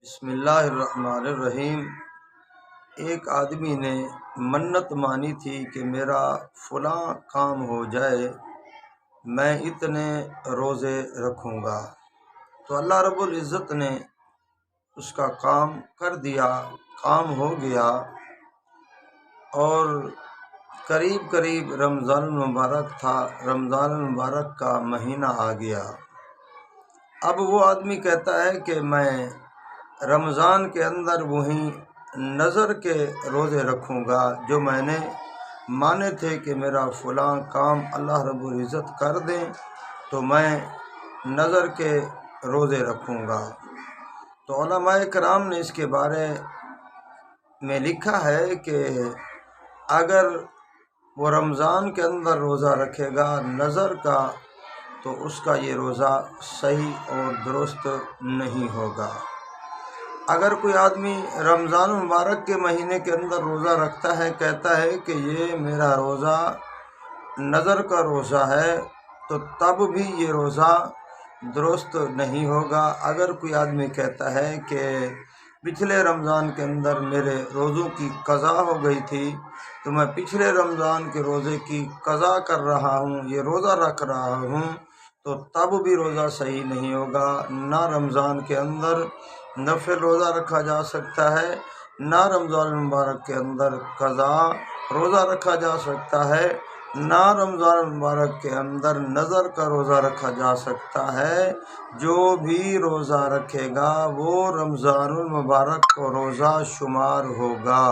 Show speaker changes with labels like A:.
A: بسم اللہ الرحمن الرحیم۔ ایک آدمی نے منت مانی تھی کہ میرا فلاں کام ہو جائے، میں اتنے روزے رکھوں گا۔ تو اللہ رب العزت نے اس کا کام کر دیا، کام ہو گیا، اور قریب رمضان المبارک تھا۔ رمضان المبارک کا مہینہ آ گیا۔ اب وہ آدمی کہتا ہے کہ میں رمضان کے اندر وہی نظر کے روزے رکھوں گا جو میں نے مانے تھے کہ میرا فلاں کام اللہ رب العزت کر دیں تو میں نظر کے روزے رکھوں گا۔ تو علماء کرام نے اس کے بارے میں لکھا ہے کہ اگر وہ رمضان کے اندر روزہ رکھے گا نظر کا تو اس کا یہ روزہ صحیح اور درست نہیں ہوگا۔ اگر کوئی آدمی رمضان المبارک کے مہینے کے اندر روزہ رکھتا ہے، کہتا ہے کہ یہ میرا روزہ نظر کا روزہ ہے، تو تب بھی یہ روزہ درست نہیں ہوگا۔ اگر کوئی آدمی کہتا ہے کہ پچھلے رمضان کے اندر میرے روزوں کی قضا ہو گئی تھی تو میں پچھلے رمضان کے روزے کی قضا کر رہا ہوں، یہ روزہ رکھ رہا ہوں، تو تب بھی روزہ صحیح نہیں ہوگا۔ نہ رمضان کے اندر نفل روزہ رکھا جا سکتا ہے، نہ رمضان المبارک کے اندر قضا روزہ رکھا جا سکتا ہے، نہ رمضان المبارک کے اندر نظر کا روزہ رکھا جا سکتا ہے۔ جو بھی روزہ رکھے گا وہ رمضان المبارک کو روزہ شمار ہوگا۔